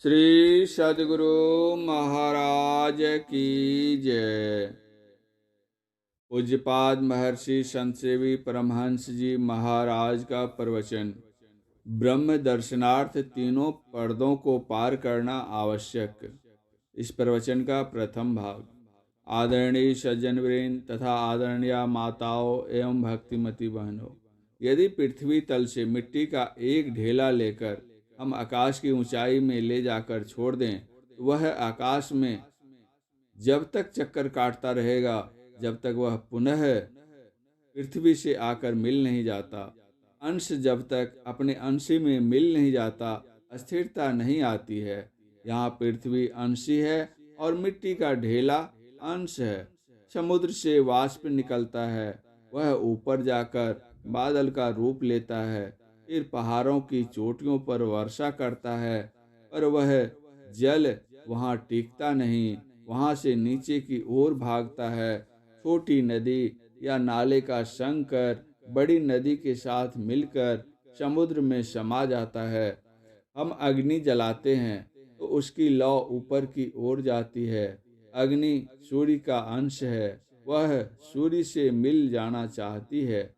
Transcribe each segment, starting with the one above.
श्री सद्गुरु महाराज की जय। पूज्यपाद महर्षि संतसेवी परमहंस जी महाराज का प्रवचन। ब्रह्म दर्शनार्थ तीनों पर्दों को पार करना आवश्यक। इस प्रवचन का प्रथम भाग। आदरणीय सज्जनवृंद तथा आदरणीय माताओं एवं भक्तिमती बहनों, यदि पृथ्वी तल से मिट्टी का एक ढेला लेकर हम आकाश की ऊंचाई में ले जाकर छोड़ दें तो वह आकाश में जब तक चक्कर काटता रहेगा जब तक वह पुनः पृथ्वी से आकर मिल नहीं जाता। अंश जब तक अपने अंशी में मिल नहीं जाता, अस्थिरता नहीं आती है। यहाँ पृथ्वी अंशी है और मिट्टी का ढेला अंश है। समुद्र से वाष्प निकलता है, वह ऊपर जाकर बादल का रूप लेता है, फिर पहाड़ों की चोटियों पर वर्षा करता है, पर वह जल वहाँ टिकता नहीं, वहाँ से नीचे की ओर भागता है। छोटी नदी या नाले का संग कर बड़ी नदी के साथ मिलकर समुद्र में समा जाता है। हम अग्नि जलाते हैं तो उसकी लौ ऊपर की ओर जाती है। अग्नि सूर्य का अंश है, वह सूर्य से मिल जाना चाहती है।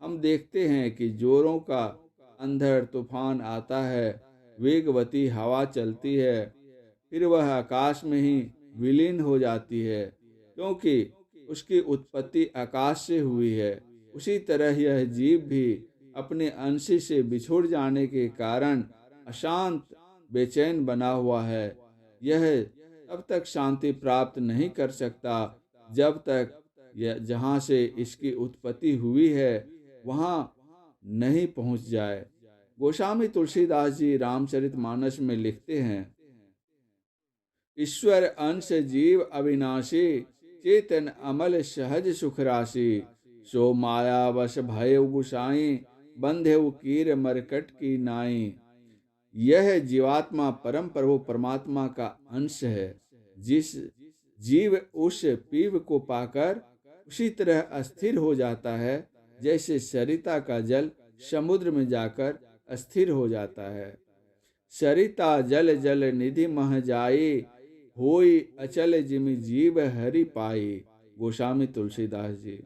हम देखते हैं कि जोरों का अंधड़ तूफान आता है, वेगवती हवा चलती है, फिर वह आकाश में ही विलीन हो जाती है, क्योंकि उसकी उत्पत्ति आकाश से हुई है। उसी तरह यह जीव भी अपने अंश से बिछुड़ जाने के कारण अशांत बेचैन बना हुआ है। यह तब तक शांति प्राप्त नहीं कर सकता जब तक यह जहाँ से इसकी उत्पत्ति हुई है वहाँ नहीं पहुँच जाए। गोस्वामी तुलसीदास जी रामचरितमानस में लिखते हैं, ईश्वर अंश जीव अविनाशी, चेतन अमल सहज सुख राशि, सो माया वश भय गुसाई, बंधे कीर मरकट की नाई। यह जीवात्मा परम प्रभु परमात्मा का अंश है। जिस जीव उस पीव को पाकर उसी तरह अस्थिर हो जाता है जैसे सरिता का जल समुद्र में जाकर अस्थिर हो जाता है। सरिता जल जल निधि मह जाई, होई अचल जिमि जीव हरि पाई। गोस्वामी तुलसीदास जी।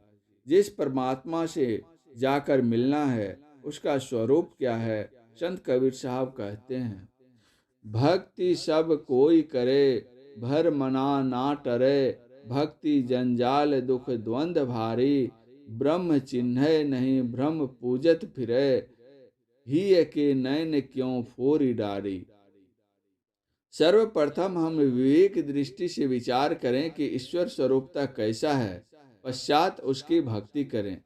जिस परमात्मा से जाकर मिलना है उसका स्वरूप क्या है? संत कबीर साहब कहते हैं, भक्ति सब कोई करे, भर मना ना टरे, भक्ति जंजाल दुख द्वंद भारी, ब्रह्म चिन्ह नहीं ब्रह्म पूजत फिरे, ही के नैन क्यों फोरी डारी। सर्वप्रथम हम विवेक दृष्टि से विचार करें कि ईश्वर स्वरूपता कैसा है, पश्चात उसकी भक्ति करें।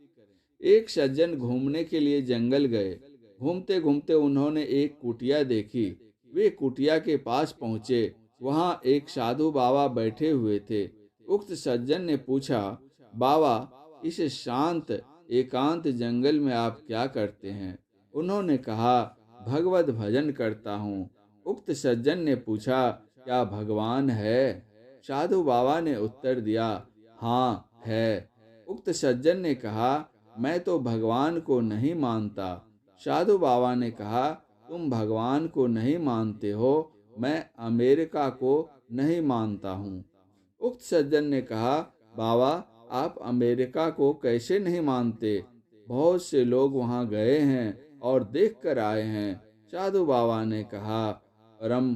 एक सज्जन घूमने के लिए जंगल गए। घूमते घूमते उन्होंने एक कुटिया देखी। वे कुटिया के पास पहुँचे। वहाँ एक साधु बाबा बैठे हुए थे। उक्त सज्जन ने पूछा, बाबा, इस शांत एकांत जंगल में आप क्या करते हैं? उन्होंने कहा, भगवत भजन करता हूँ। उक्त सज्जन ने पूछा, क्या भगवान है? साधु बाबा ने उत्तर दिया, हाँ है। उक्त सज्जन ने कहा, मैं तो भगवान को नहीं मानता। साधु बाबा ने कहा, तुम भगवान को नहीं मानते हो, मैं अमेरिका को नहीं मानता हूँ। उक्त सज्जन ने कहा, बाबा, आप अमेरिका को कैसे नहीं मानते? बहुत से लोग वहाँ गए हैं और देख कर आए हैं। साधु बाबा ने कहा, परम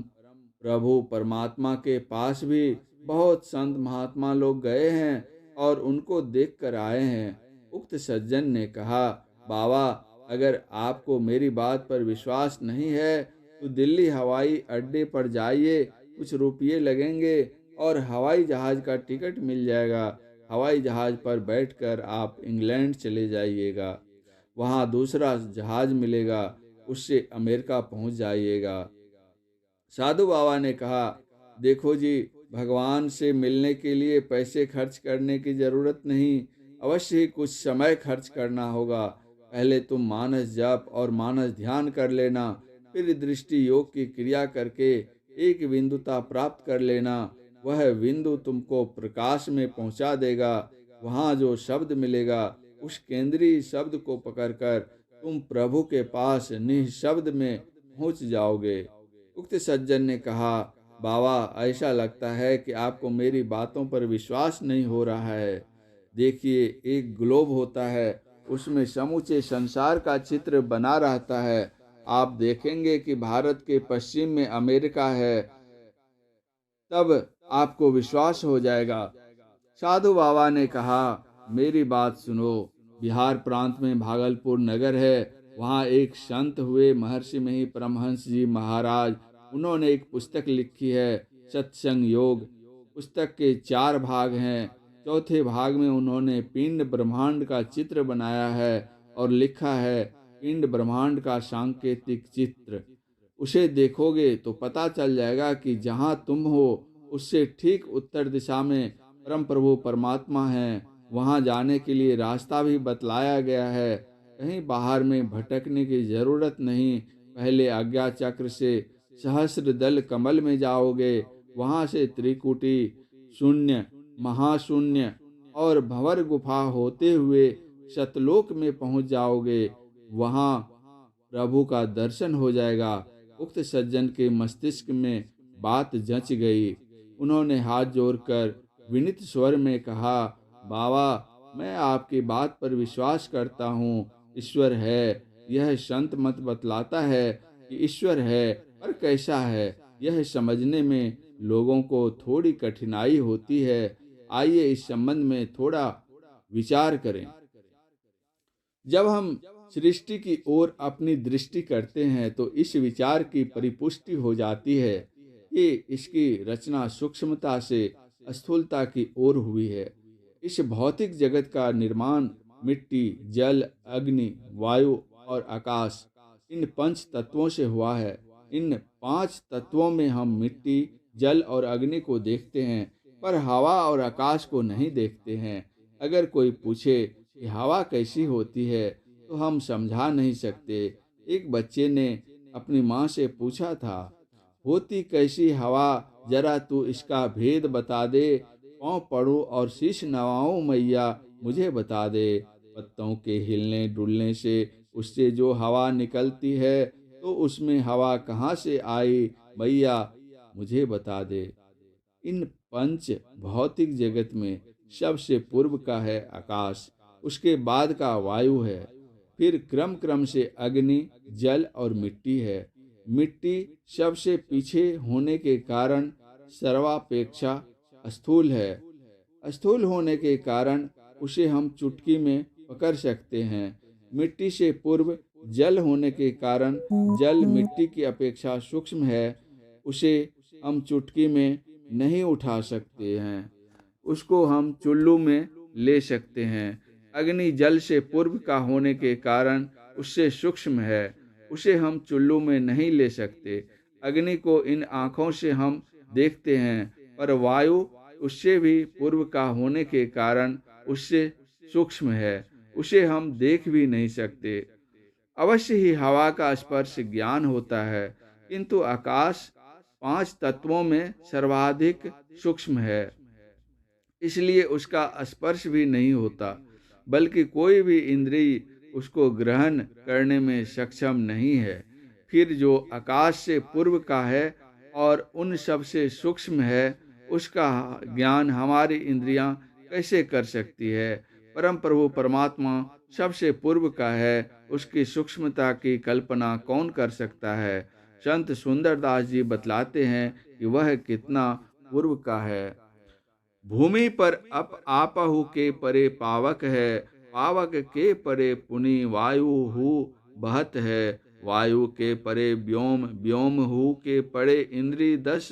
प्रभु परमात्मा के पास भी बहुत संत महात्मा लोग गए हैं और उनको देख कर आए हैं। उक्त सज्जन ने कहा, बाबा, अगर आपको मेरी बात पर विश्वास नहीं है तो दिल्ली हवाई अड्डे पर जाइए, कुछ रुपये लगेंगे और हवाई जहाज़ का टिकट मिल जाएगा। हवाई जहाज़ पर बैठकर आप इंग्लैंड चले जाइएगा, वहाँ दूसरा जहाज़ मिलेगा, उससे अमेरिका पहुँच जाइएगा। साधु बाबा ने कहा, देखो जी, भगवान से मिलने के लिए पैसे खर्च करने की जरूरत नहीं, अवश्य ही कुछ समय खर्च करना होगा। पहले तुम मानस जप और मानस ध्यान कर लेना, फिर दृष्टि योग की क्रिया करके एक बिंदुता प्राप्त कर लेना। वह बिंदु तुमको प्रकाश में पहुंचा देगा। वहाँ जो शब्द मिलेगा उस केंद्रीय शब्द को पकड़कर तुम प्रभु के पास निःशब्द में पहुंच जाओगे। उक्त सज्जन ने कहा, बाबा, ऐसा लगता है कि आपको मेरी बातों पर विश्वास नहीं हो रहा है। देखिए, एक ग्लोब होता है, उसमें समूचे संसार का चित्र बना रहता है। आप देखेंगे कि भारत के पश्चिम में अमेरिका है, तब आपको विश्वास हो जाएगा। साधु बाबा ने कहा, मेरी बात सुनो। बिहार प्रांत में भागलपुर नगर है, वहाँ एक संत हुए महर्षि मही परमहंस जी महाराज। उन्होंने एक पुस्तक लिखी है, सत्संग योग। पुस्तक के 4 भाग हैं। चौथे भाग में उन्होंने पिंड ब्रह्मांड का चित्र बनाया है और लिखा है, पिंड ब्रह्मांड का सांकेतिक चित्र। उसे देखोगे तो पता चल जाएगा कि जहाँ तुम हो उससे ठीक उत्तर दिशा में परम प्रभु परमात्मा हैं। वहाँ जाने के लिए रास्ता भी बतलाया गया है। कहीं बाहर में भटकने की जरूरत नहीं। पहले आज्ञा चक्र से सहस्र दल कमल में जाओगे, वहाँ से त्रिकुटी, शून्य, महाशून्य और भंवर गुफा होते हुए सतलोक में पहुँच जाओगे। वहाँ प्रभु का दर्शन हो जाएगा। उक्त सज्जन के मस्तिष्क में बात जंच गई। उन्होंने हाथ जोड़कर विनीत स्वर में कहा, बाबा, मैं आपकी बात पर विश्वास करता हूँ। ईश्वर है, यह संत मत बतलाता है कि ईश्वर है, पर कैसा है यह समझने में लोगों को थोड़ी कठिनाई होती है। आइए इस संबंध में थोड़ा विचार करें। जब हम सृष्टि की ओर अपनी दृष्टि करते हैं तो इस विचार की परिपुष्टि हो जाती है कि इसकी रचना सूक्ष्मता से स्थूलता की ओर हुई है। इस भौतिक जगत का निर्माण मिट्टी, जल, अग्नि, वायु और आकाश, इन 5 तत्वों से हुआ है। इन 5 तत्वों में हम मिट्टी, जल और अग्नि को देखते हैं, पर हवा और आकाश को नहीं देखते हैं। अगर कोई पूछे कि हवा कैसी होती है तो हम समझा नहीं सकते। एक बच्चे ने अपनी माँ से पूछा था, होती कैसी हवा, जरा तू इसका भेद बता दे। पाँव पड़ूं और शीश नवाऊं मैया, मुझे बता दे। पत्तों के हिलने डुलने से उससे जो हवा निकलती है, तो उसमें हवा कहाँ से आई मैया, मुझे बता दे। इन 5 भौतिक जगत में सबसे पूर्व का है आकाश, उसके बाद का वायु है, फिर क्रम क्रम से अग्नि, जल और मिट्टी है। मिट्टी सबसे पीछे होने के कारण सर्वापेक्षा स्थूल है। स्थूल होने के कारण उसे हम चुटकी में पकड़ सकते हैं। मिट्टी से पूर्व जल होने के कारण जल मिट्टी की अपेक्षा सूक्ष्म है, उसे हम चुटकी में नहीं उठा सकते हैं, उसको हम चुल्लू में ले सकते हैं। अग्नि जल से पूर्व का होने के कारण उससे सूक्ष्म है, उसे हम चुल्लू में नहीं ले सकते। अग्नि को इन आँखों से हम देखते हैं, पर वायु उससे भी पूर्व का होने के कारण उससे सूक्ष्म है, उसे हम देख भी नहीं सकते। अवश्य ही हवा का स्पर्श ज्ञान होता है, किंतु आकाश 5 तत्वों में सर्वाधिक सूक्ष्म है, इसलिए उसका स्पर्श भी नहीं होता, बल्कि कोई भी इंद्रिय उसको ग्रहण करने में सक्षम नहीं है। फिर जो आकाश से पूर्व का है और उन सब से सूक्ष्म है, उसका ज्ञान हमारी इंद्रियां कैसे कर सकती है। परम प्रभु परमात्मा सबसे पूर्व का है, उसकी सूक्ष्मता की कल्पना कौन कर सकता है। संत सुंदरदास जी बतलाते हैं कि वह कितना पूर्व का है। भूमि पर आपहु के परे पावक है, पावक के परे पुनि वायु हु बहत है, वायु के परे व्योम, व्योम हु के परे इंद्री 10,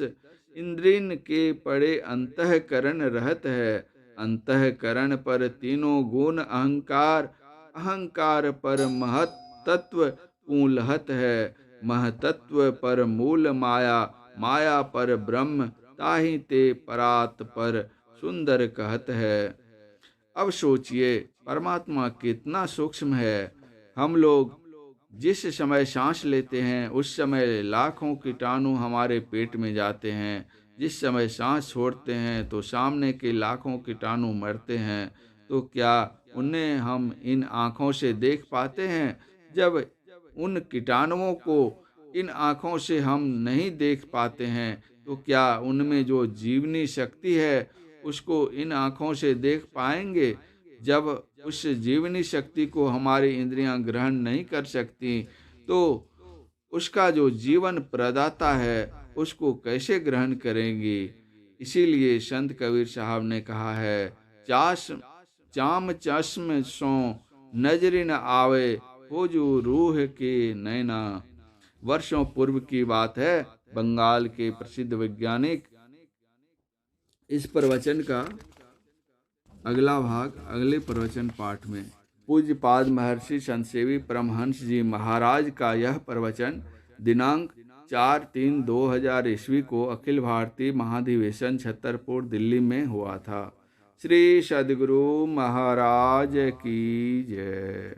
इंद्रिन के परे अंतःकरण रहत है, अंतःकरण पर तीनों गुण अहंकार, अहंकार पर महतत्व कूलहत है, महतत्व पर मूल माया, माया पर ब्रह्म, ताहि ते परात पर सुंदर कहत है। अब सोचिए परमात्मा कितना सूक्ष्म है। हम लोग जिस समय सांस लेते हैं उस समय लाखों कीटाणु हमारे पेट में जाते हैं। जिस समय सांस छोड़ते हैं तो सामने के लाखों कीटाणु मरते हैं। तो क्या उन्हें हम इन आँखों से देख पाते हैं? जब उन कीटाणुओं को इन आँखों से हम नहीं देख पाते हैं, तो क्या उनमें जो जीवनी शक्ति है उसको इन आँखों से देख पाएंगे? जब उस जीवनी शक्ति को हमारी इंद्रियां ग्रहण नहीं कर सकती, तो उसका जो जीवन प्रदाता है उसको कैसे ग्रहण करेंगी? इसीलिए संत कबीर साहब ने कहा है, चाश चाम चश्म सो नजरि न आवे, खोजू रूह के नैना। वर्षों पूर्व की बात है। बंगाल के प्रसिद्ध वैज्ञानिक इस प्रवचन का अगला भाग अगले प्रवचन पाठ में। पूज्यपाद महर्षि संतसेवी परमहंस जी महाराज का यह प्रवचन दिनांक 4/3/2000 ईस्वी को अखिल भारतीय महाधिवेशन छतरपुर दिल्ली में हुआ था। श्री सद्गुरु महाराज की जय।